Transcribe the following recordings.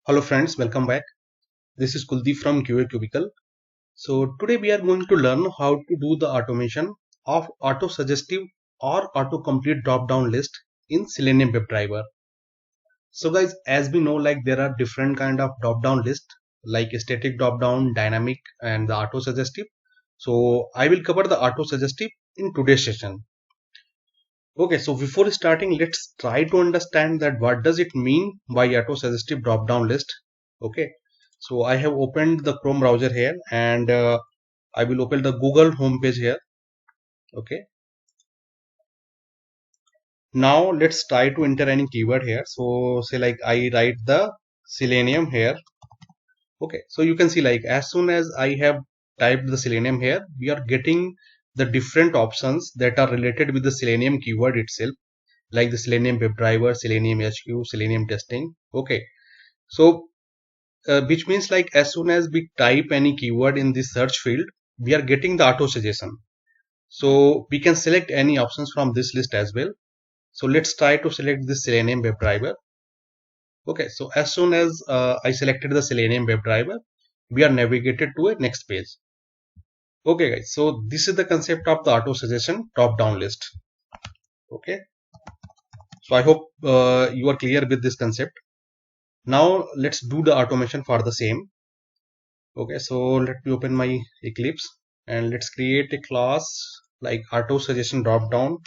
Hello friends, welcome back. This is Kuldeep from QACubicle. So today we are going to learn how to do the automation of auto-suggestive or autocomplete drop-down list in Selenium WebDriver. So guys, as we know, like there are different kind of drop-down list like static drop-down, dynamic, and the auto-suggestive. So I will cover the auto-suggestive in today's session. Okay, so before starting, let's try to understand that what does it mean by auto-suggestive drop-down list. Okay, so I have opened the Chrome browser here and I will open the Google homepage here. Okay, now let's try to enter any keyword here. So say like I write the Selenium here. Okay, so you can see like as soon as I have typed the Selenium here, we are getting the different options that are related with the Selenium keyword itself, like the Selenium WebDriver, Selenium HQ, Selenium testing. Okay, so which means like as soon as we type any keyword in this search field, we are getting the auto suggestion. So we can select any options from this list as well. So let's try to select the Selenium WebDriver. Okay, so as soon as I selected the Selenium WebDriver, we are navigated to a next page. Okay guys, so this is the concept of the auto suggestion drop down list. Okay, so I hope you are clear with this concept. Now let's do the automation for the same. Okay, so let me open my Eclipse and let's create a class like auto suggestion drop down,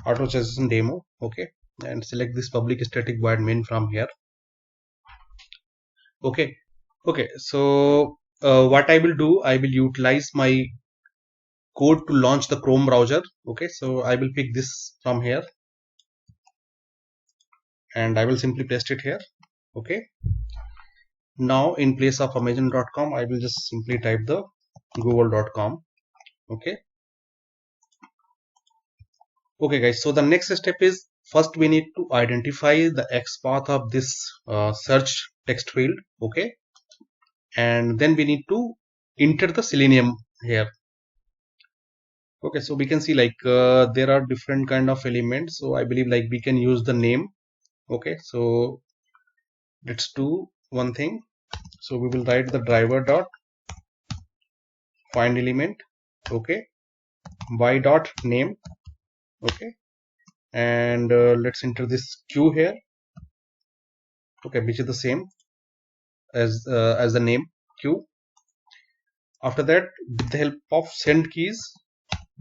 auto suggestion demo. Okay, and select this public static void main from here. Okay, so what I will do, I will utilize my code to launch the Chrome browser. Okay, so I will pick this from here and I will simply paste it here. Okay, now in place of amazon.com, I will just simply type the google.com. Okay, okay guys, so the next step is first we need to identify the XPath of this search text field. Okay, and then we need to enter the Selenium here. Okay, so we can see like there are different kind of elements, so I believe like we can use the name. Okay, so let's do one thing. So we will write the driver dot find element. Okay, y dot name. Okay, and let's enter this q here. Okay, which is the same as the name q. After that, with the help of send keys,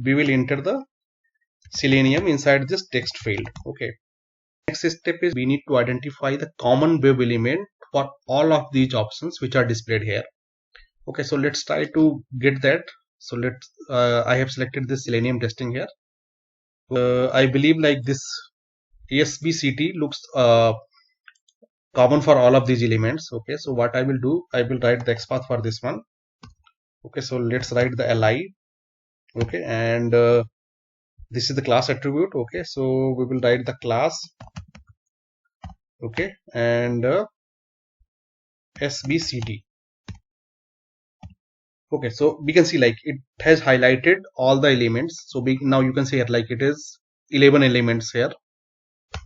we will enter the Selenium inside this text field. Okay, next step is we need to identify the common web element for all of these options which are displayed here. Okay, so let's try to get that. So let's I have selected this Selenium testing here. I believe like this ASBCT looks common for all of these elements. Okay, so what I will do, I will write the XPath for this one. Okay, so let's write the li. Okay, and this is the class attribute. Okay, so we will write the class. Okay, and SBCT. Okay, so we can see like it has highlighted all the elements. So now you can see here like it is 11 elements here.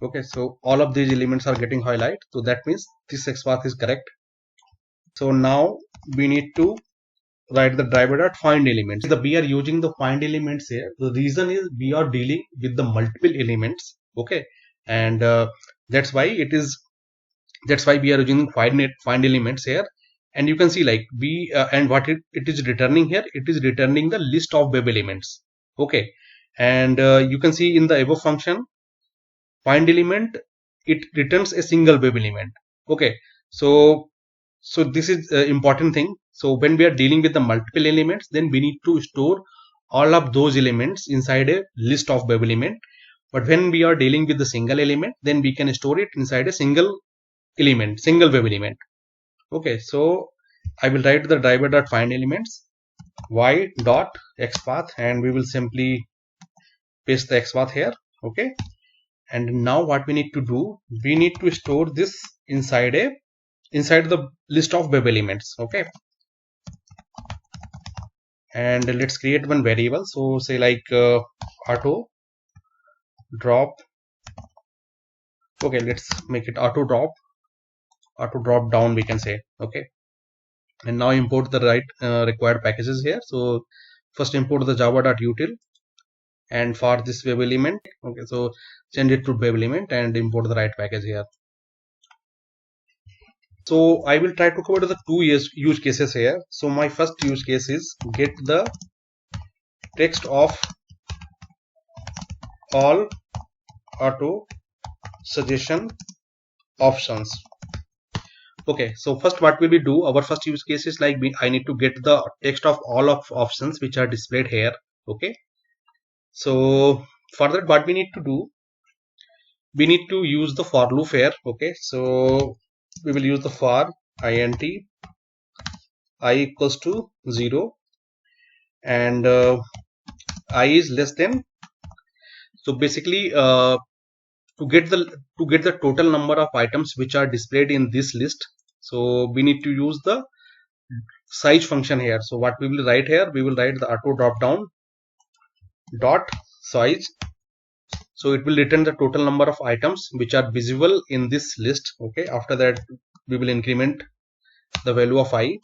Okay, so all of these elements are getting highlighted. So that means this XPath is correct. So now we need to write the driver dot find elements. We are using the find elements here. The reason is we are dealing with the multiple elements. Okay, and that's why we are using find elements here. And you can see like we and what it is returning here, it is returning the list of web elements. Okay, and you can see in the above function find element, it returns a single web element. Okay, so this is important thing. So when we are dealing with the multiple elements, then we need to store all of those elements inside a list of web element. But when we are dealing with the single element, then we can store it inside a single web element. Okay, so I will write the driver dot find elements y dot xpath, and we will simply paste the xpath here. Okay, and now what we need to do, we need to store this inside the list of web elements. Okay, and let's create one variable. So say like auto drop Okay, let's make it auto drop down, we can say. Okay, and now import the required packages here. So first import the java.util, and for this web element, okay, so send it to web element and import the right package here. So I will try to cover the two use cases here. So my first use case is get the text of all auto suggestion options. Okay, so first what will we do? Our first use case is like I need to get the text of all of options which are displayed here. Okay, so for that what we need to do, we need to use the for loop here. Okay, so we will use the for int I equals to 0 and I is less than. So basically to get the total number of items which are displayed in this list, so we need to use the size function here. So what we will write here, we will write the auto dropdown dot size. So it will return the total number of items which are visible in this list. Okay, after that we will increment the value of I.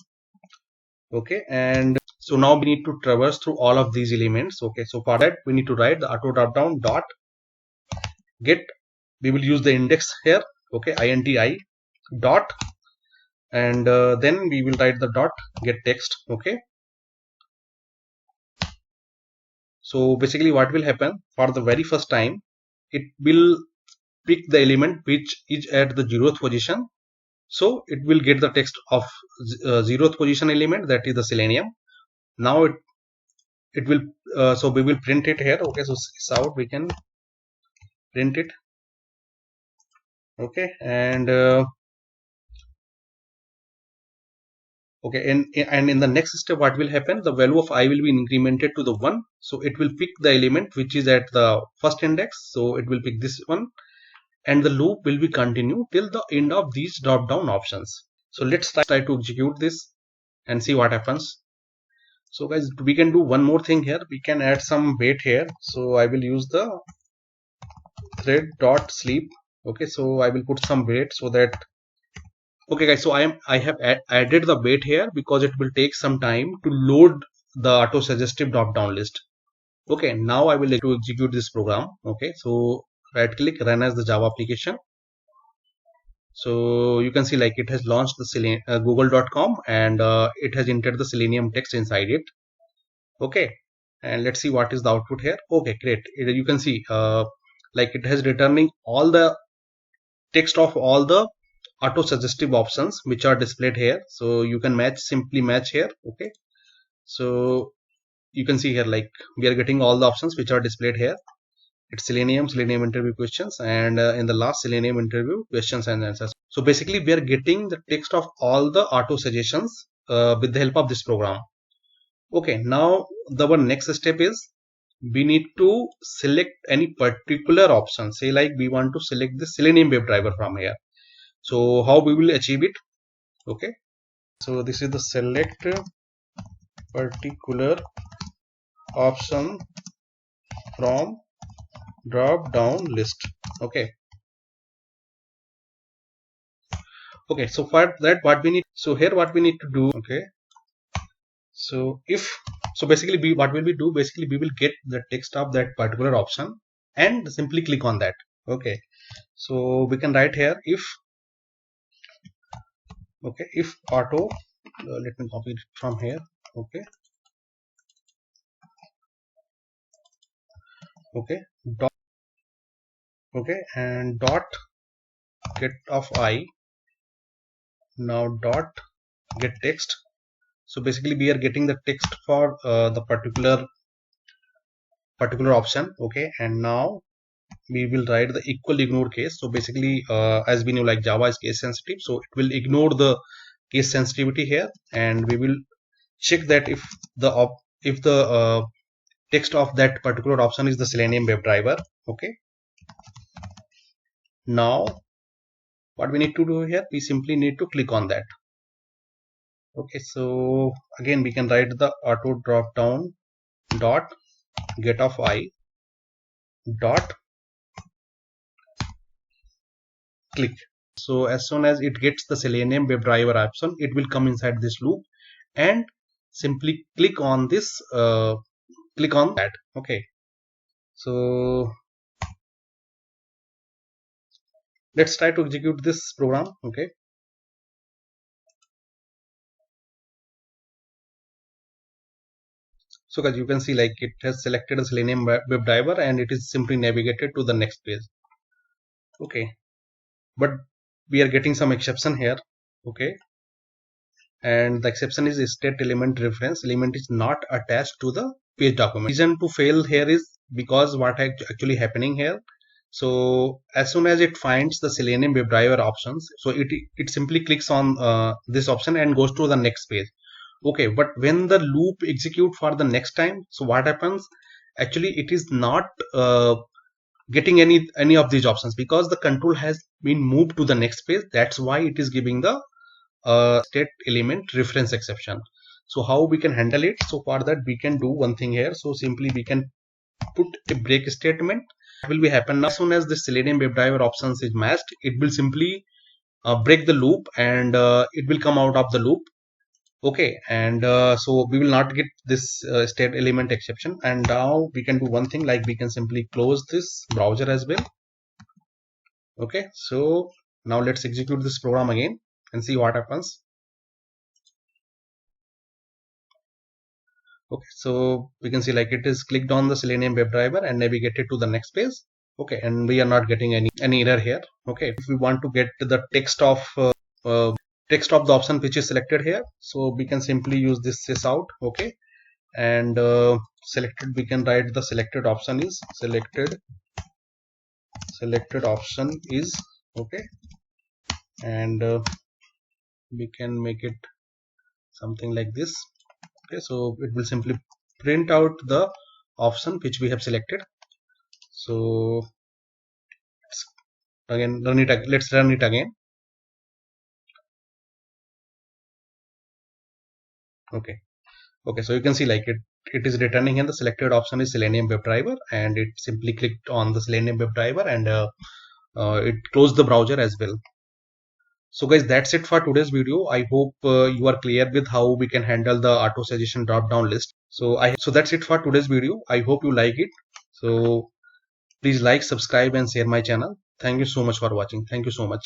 Okay, and so now we need to traverse through all of these elements. Okay, so for that we need to write the auto dropdown dot get. We will use the index here. Okay, int dot, and then we will write the dot get text. Okay, so basically what will happen, for the very first time it will pick the element which is at the 0th position. So it will get the text of 0th position element, that is the Selenium. Now it will so we will print it here. Okay, so out we can print it. Okay, and okay, and in the next step what will happen, the value of I will be incremented to the 1. So it will pick the element which is at the first index, so it will pick this one, and the loop will be continue till the end of these drop down options. So let's try to execute this and see what happens. So guys, we can do one more thing here. We can add some weight here. So I will use the thread dot sleep. Okay, so I will put some weight so that, okay guys, so I have added the weight here because it will take some time to load the auto suggestive drop down list. Okay, now I will like to execute this program. Okay, so right click, run as the Java application. So you can see like it has launched the google.com, and it has entered the Selenium text inside it. Okay, and let's see what is the output here. Okay, great. You can see like it has returning all the text of all the auto suggestive options which are displayed here. So you can simply match here. Okay, so you can see here like we are getting all the options which are displayed here. It's Selenium interview questions, and in the last Selenium interview questions and answers. So basically we are getting the text of all the auto suggestions with the help of this program. Okay, now our next step is we need to select any particular option. Say like we want to select the Selenium WebDriver from here. So how we will achieve it? Okay, so this is the select particular option from drop down list. Okay, okay, so for that what we need, so here what we need to do. Okay, so basically what will we do, basically we will get the text of that particular option and simply click on that. Okay, so we can write here if, okay, if auto, let me copy it from here. Okay, okay, dot, okay, and dot get of I, now dot get text. So basically we are getting the text for the particular option. Okay, and now we will write the equal ignore case. So basically as we know, like Java is case sensitive, so it will ignore the case sensitivity here, and we will check that if the text of that particular option is the Selenium WebDriver. Okay, now what we need to do here, we simply need to click on that. Okay, so again we can write the auto drop down dot get of I dot click. So as soon as it gets the Selenium WebDriver option, it will come inside this loop and simply click on this, click on that. Okay, so let's try to execute this program. Okay, so guys, you can see like it has selected a Selenium WebDriver and it is simply navigated to the next page. Okay, but we are getting some exception here. Okay, and the exception is state element reference element is not attached to the page document. Reason to fail here is because what actually happening here. So as soon as it finds the Selenium WebDriver options, so it simply clicks on this option and goes to the next page. Okay, but when the loop execute for the next time, so what happens? Actually, it is not getting any of these options because the control has been moved to the next page. That's why it is giving the state element reference exception. So how we can handle it? So for that we can do one thing here. So simply we can put a break statement. What will be happen now? As soon as the Selenium WebDriver options is matched, it will simply break the loop and it will come out of the loop. Okay, and so we will not get this state element exception. And now we can do one thing, like we can simply close this browser as well. Okay, so now let's execute this program again and see what happens. Okay, so we can see like it is clicked on the Selenium WebDriver and navigated to the next page. Okay, and we are not getting any error here. Okay, if we want to get the text of the option which is selected here, so we can simply use this sysout. Okay, and selected, we can write the selected option is selected option is. Okay, and we can make it something like this. Okay, so it will simply print out the option which we have selected. So again run it. Let's run it again. Okay, so you can see like it is returning, and the selected option is Selenium WebDriver, and it simply clicked on the Selenium WebDriver and it closed the browser as well. So guys, that's it for today's video. I hope you are clear with how we can handle the auto suggestion drop down list. So that's it for today's video. I hope you like it. So please like, subscribe and share my channel. Thank you so much for watching. Thank you so much.